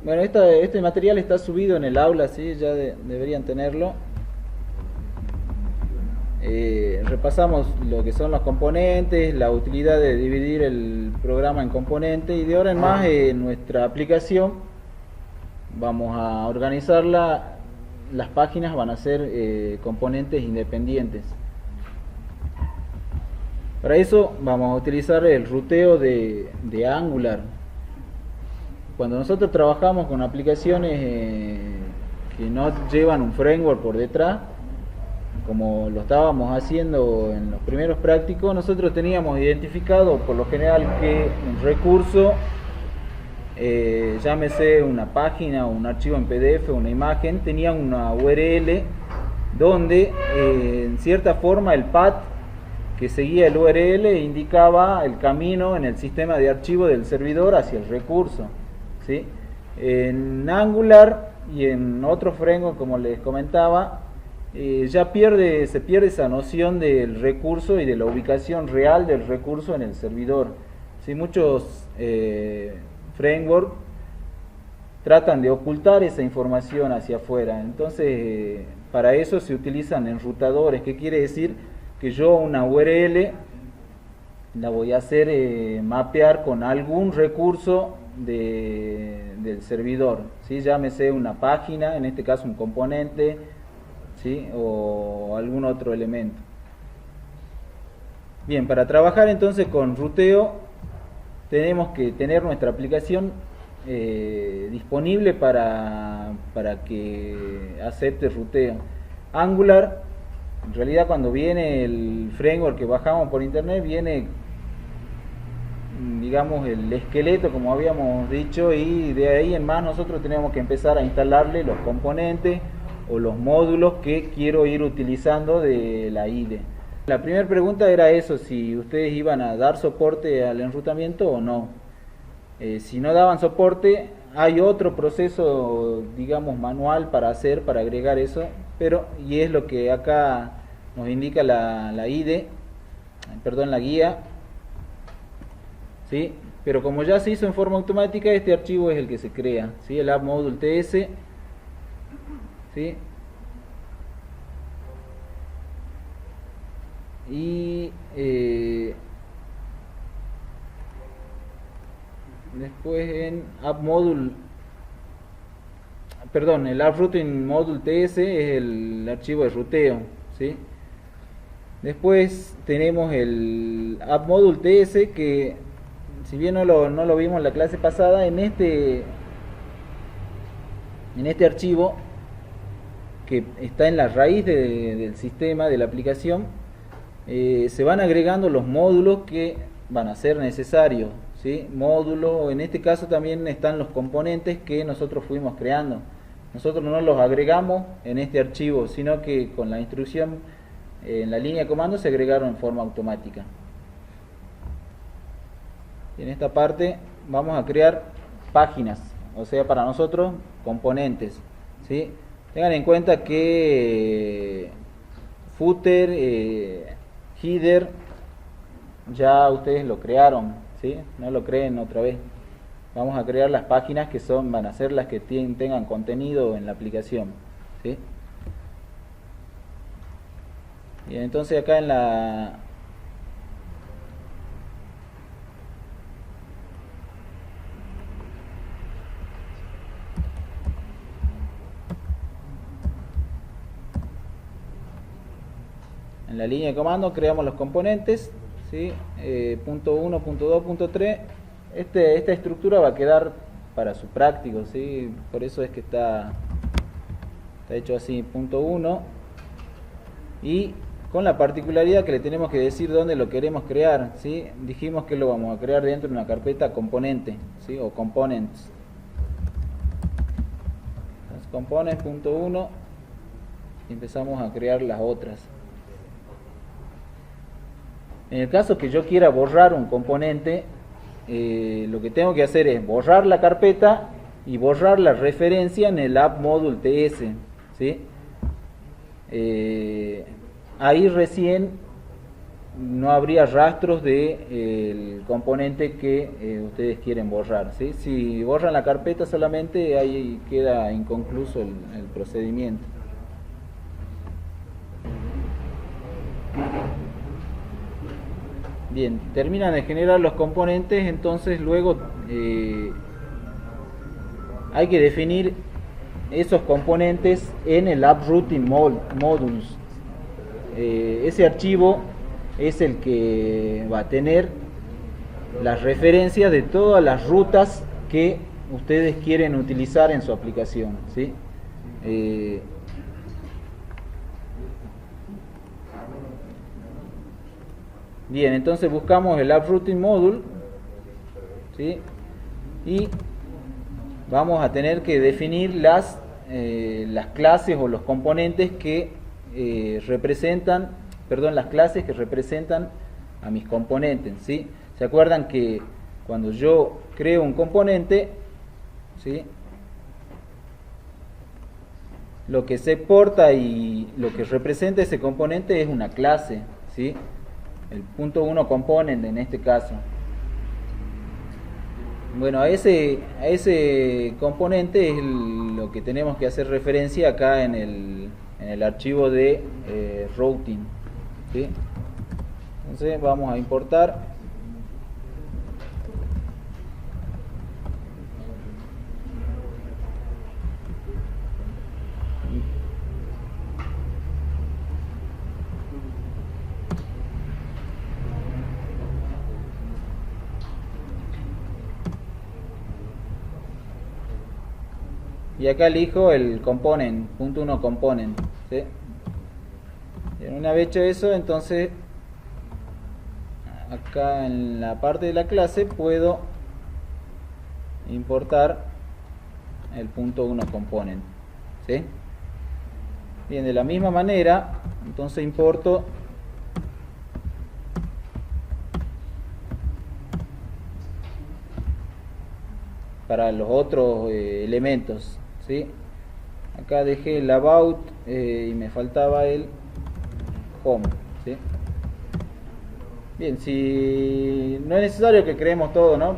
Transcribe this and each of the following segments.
Bueno, este material está subido en el aula, sí, ya deberían tenerlo. Repasamos lo que son los componentes, la utilidad de dividir el programa en componentes, y de ahora en más nuestra aplicación vamos a organizarla. Las páginas van a ser componentes independientes. Para eso vamos a utilizar el ruteo de Angular. Cuando nosotros trabajamos con aplicaciones que no llevan un framework por detrás, como lo estábamos haciendo en los primeros prácticos, nosotros teníamos identificado por lo general que un recurso, llámese una página, un archivo en PDF, una imagen, tenía una URL donde en cierta forma el path que seguía el URL indicaba el camino en el sistema de archivo del servidor hacia el recurso, ¿sí? En Angular y en otros frameworks, como les comentaba, se pierde esa noción del recurso y de la ubicación real del recurso en el servidor. ¿Sí? Muchos frameworks tratan de ocultar esa información hacia afuera. Entonces, para eso se utilizan enrutadores. ¿Qué quiere decir? Que yo una URL la voy a hacer mapear con algún recurso del servidor, ¿sí? Llámese una página, en este caso un componente, ¿sí? O algún otro elemento. Bien, para trabajar entonces con ruteo tenemos que tener nuestra aplicación disponible para que acepte ruteo. Angular, en realidad, cuando viene el framework que bajamos por internet, viene, digamos, el esqueleto, como habíamos dicho, y de ahí en más nosotros tenemos que empezar a instalarle los componentes o los módulos que quiero ir utilizando de la IDE. La primera pregunta era eso, si ustedes iban a dar soporte al enrutamiento o no. Si no daban soporte, hay otro proceso, digamos, manual para hacer, para agregar eso, y es lo que acá nos indica la IDE, perdón, la guía, ¿sí? Pero como ya se hizo en forma automática, este archivo es el que se crea, ¿sí? El app module TS, ¿sí? Y después en app module, perdón, el app routing module TS es el archivo de ruteo, ¿sí? Después tenemos el app module TS, que si bien no lo vimos en la clase pasada, en este archivo que está en la raíz del sistema, de la aplicación, se van agregando los módulos que van a ser necesarios, ¿sí? Módulos, en este caso también están los componentes que nosotros fuimos creando. Nosotros no los agregamos en este archivo, sino que con la instrucción en la línea de comando se agregaron en forma automática. Y en esta parte vamos a crear páginas, o sea, para nosotros componentes, ¿sí? Tengan en cuenta que footer, header, ya ustedes lo crearon, ¿sí? No lo creen otra vez. Vamos a crear las páginas que van a ser las que tengan contenido en la aplicación, ¿sí? Y entonces acá en la línea de comando creamos los componentes, ¿sí? Punto 1, punto 2, punto 3. Esta estructura va a quedar para su práctico, ¿sí? Por eso es que está hecho así, punto 1, y con la particularidad que le tenemos que decir dónde lo queremos crear, ¿sí? Dijimos que lo vamos a crear dentro de una carpeta componente, ¿sí? O components. Entonces, components, punto 1, y empezamos a crear las otras. En el caso que yo quiera borrar un componente, lo que tengo que hacer es borrar la carpeta y borrar la referencia en el app module TS, ¿sí? Ahí recién no habría rastros de el componente que ustedes quieren borrar, ¿sí? Si borran la carpeta solamente, ahí queda inconcluso el procedimiento. Bien, terminan de generar los componentes, entonces luego hay que definir esos componentes en el AppRouting Modules. Ese archivo es el que va a tener las referencias de todas las rutas que ustedes quieren utilizar en su aplicación, ¿sí? Bien, entonces buscamos el AppRouting Module, ¿sí? Y vamos a tener que definir las clases o los componentes que representan, perdón, las clases que representan a mis componentes, ¿sí? ¿Se acuerdan que cuando yo creo un componente, ¿sí?, lo que se exporta y lo que representa ese componente es una clase, ¿sí? El punto 1 component en este caso. Bueno, a ese componente es lo que tenemos que hacer referencia acá en el archivo de routing, ¿sí? Entonces vamos a importar. Y acá elijo el component, punto 1 component, ¿sí? Una vez hecho eso, entonces acá en la parte de la clase puedo importar el punto 1 component, ¿sí? Bien, de la misma manera, entonces importo para los otros elementos, ¿sí? Acá dejé el about y me faltaba el home, ¿sí? Bien, si no es necesario que creemos todo, ¿no?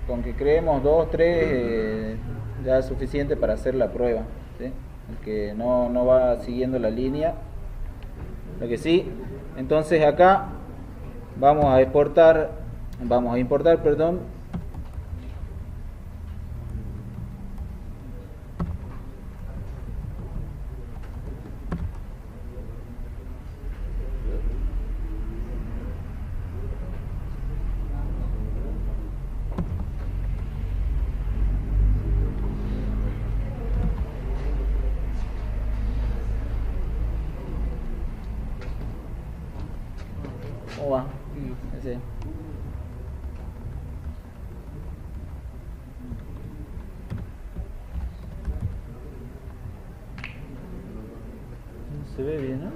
Con que creemos 2, 3 ya es suficiente para hacer la prueba, ¿sí? El que no va siguiendo la línea. Lo que sí, entonces acá vamos a importar, perdón, ¿cómo va? Ese. Se ve bien, ¿no?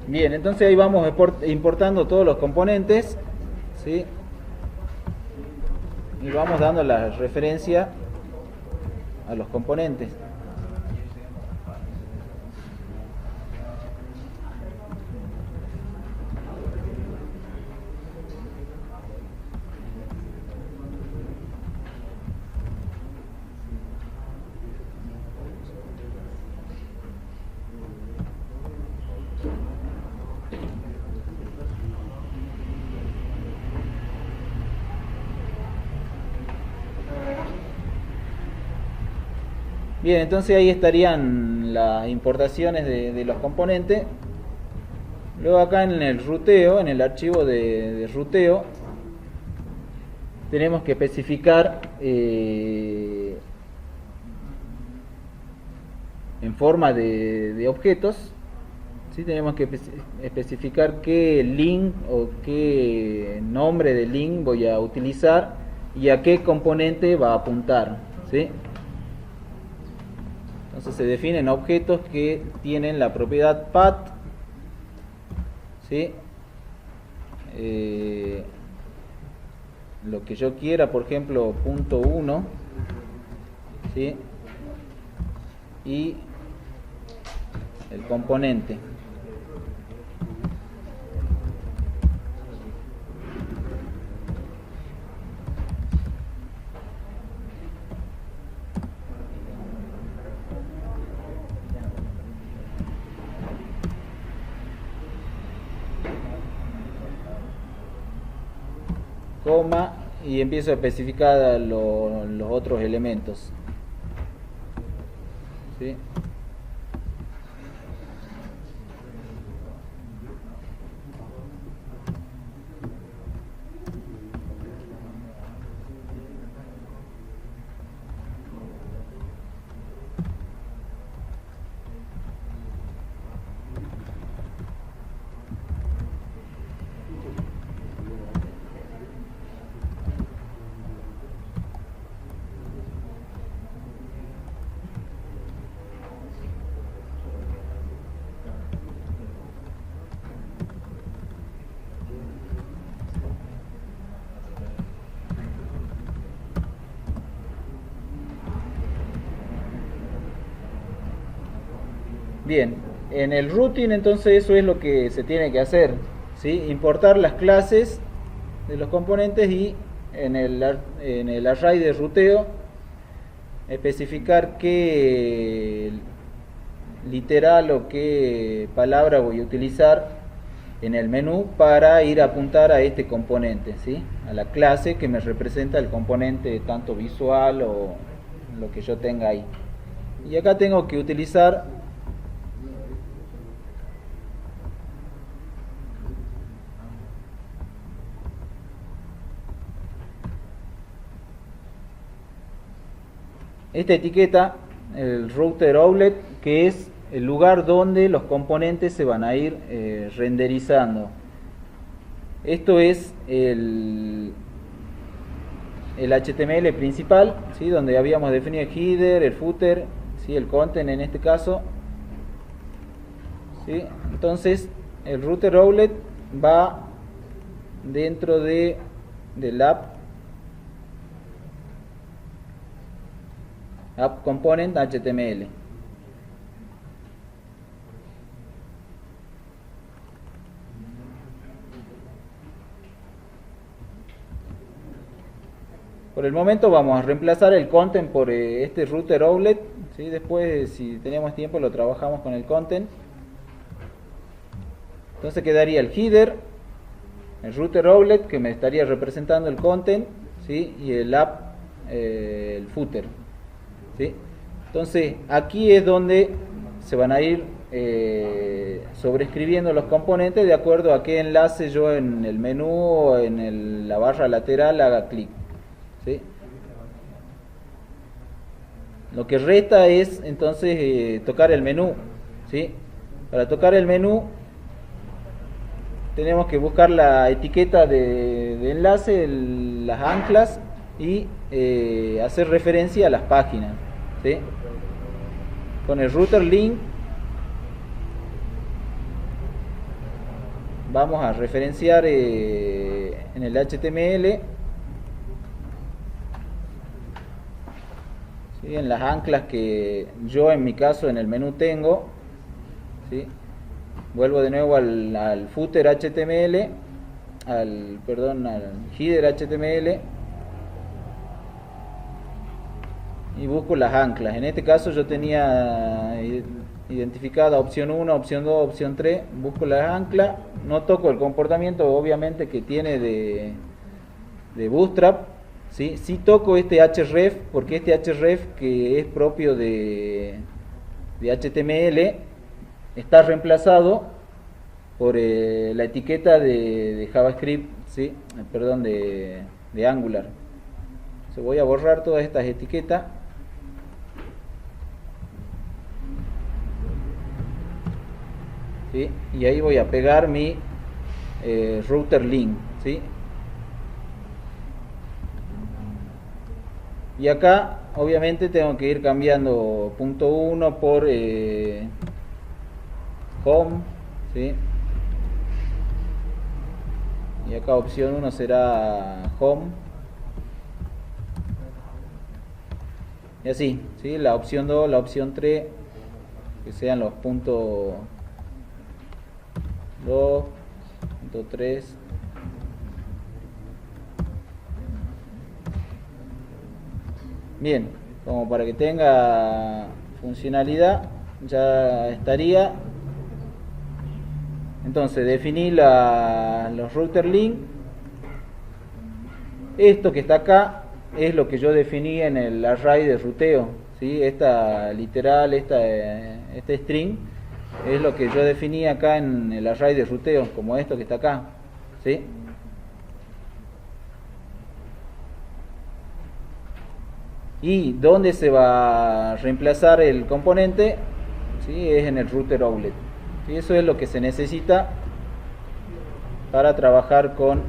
Bien, entonces ahí vamos importando todos los componentes, ¿sí? Y vamos dando la referencia a los componentes. Bien, entonces ahí estarían las importaciones de los componentes. Luego acá en el ruteo, en el archivo de ruteo, tenemos que especificar en forma de objetos, ¿sí? Tenemos que especificar qué link o qué nombre de link voy a utilizar y a qué componente va a apuntar, ¿sí? Entonces se definen objetos que tienen la propiedad path, ¿sí? lo que yo quiera, por ejemplo, punto 1, ¿sí? Y el componente. Coma, y empiezo a especificar los otros elementos, ¿sí? Bien, en el routing entonces eso es lo que se tiene que hacer, ¿sí? Importar las clases de los componentes y en el array de ruteo especificar qué literal o qué palabra voy a utilizar en el menú para ir a apuntar a este componente, ¿sí? A la clase que me representa el componente tanto visual o lo que yo tenga ahí. Y acá tengo que utilizar esta etiqueta, el router outlet, que es el lugar donde los componentes se van a ir renderizando. Esto es el HTML principal, ¿sí? Donde habíamos definido el header, el footer, ¿sí? El content en este caso, ¿sí? Entonces el router outlet va dentro del app component HTML. Por el momento vamos a reemplazar el content por este router outlet, ¿sí? Después, si tenemos tiempo, lo trabajamos con el content. Entonces quedaría el header, el router outlet que me estaría representando el content, ¿sí? Y el app, el footer, ¿sí? Entonces aquí es donde se van a ir sobreescribiendo los componentes de acuerdo a qué enlace yo en el menú o en la barra lateral haga clic, ¿sí? Lo que resta es entonces tocar el menú, ¿sí? Para tocar el menú tenemos que buscar la etiqueta de enlace, las anclas y hacer referencia a las páginas, ¿sí? Con el router link vamos a referenciar en el HTML, ¿sí? En las anclas que yo en mi caso en el menú tengo, ¿sí? Vuelvo de nuevo al footer HTML, al header HTML y busco las anclas. En este caso yo tenía identificada opción 1, opción 2, opción 3, busco las anclas, no toco el comportamiento obviamente que tiene de Bootstrap, ¿sí? Sí toco este href, porque este href que es propio de HTML está reemplazado por la etiqueta de JavaScript, ¿sí? De Angular. Entonces voy a borrar todas estas etiquetas. ¿Sí? Y ahí voy a pegar mi router link, ¿sí? Y acá obviamente tengo que ir cambiando punto 1 por home, ¿sí? Y acá opción 1 será home, Y así, ¿sí? La opción 2, la opción 3, que sean los puntos 2, punto 3. Bien, como para que tenga funcionalidad, ya estaría. Entonces, definí los router link. Esto que está acá es lo que yo definí en el array de ruteo, ¿sí? Esta literal, este string, es lo que yo definí acá en el array de ruteo, como esto que está acá, ¿sí? Y dónde se va a reemplazar el componente, ¿sí? Es en el router outlet. Y eso es lo que se necesita para trabajar con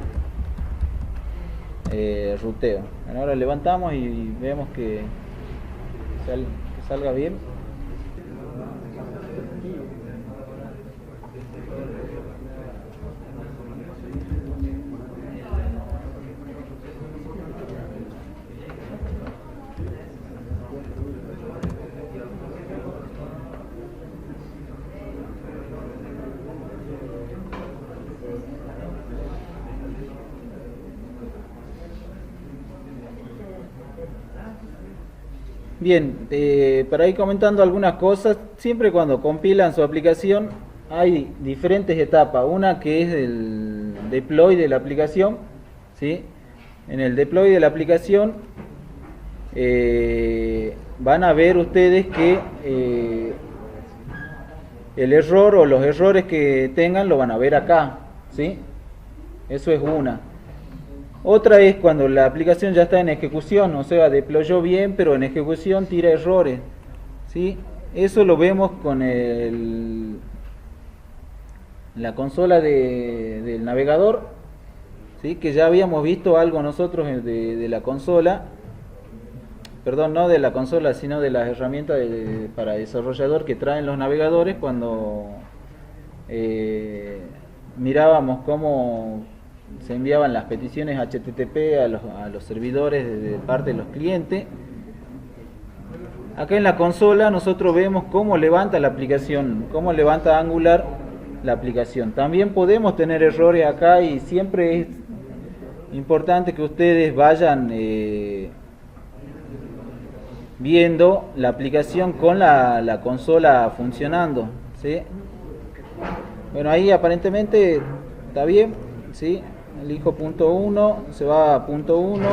ruteo. Bueno, ahora levantamos y vemos que salga bien. Bien, para ir comentando algunas cosas, siempre cuando compilan su aplicación hay diferentes etapas. Una que es el deploy de la aplicación, ¿sí? En el deploy de la aplicación van a ver ustedes que el error o los errores que tengan lo van a ver acá, ¿sí? Eso es una. Otra es cuando la aplicación ya está en ejecución, o sea, deployó bien, pero en ejecución tira errores, ¿sí? Eso lo vemos con la consola del navegador, ¿sí? Que ya habíamos visto algo nosotros de la consola, perdón, no de la consola, sino de las herramientas para desarrollador que traen los navegadores cuando mirábamos cómo se enviaban las peticiones HTTP a los servidores de parte de los clientes. Acá en la consola nosotros vemos cómo levanta la aplicación, cómo levanta Angular la aplicación. También podemos tener errores acá y siempre es importante que ustedes vayan viendo la aplicación con la consola funcionando, ¿sí? Bueno, ahí aparentemente está bien, ¿sí? Elijo punto 1, se va a punto 1,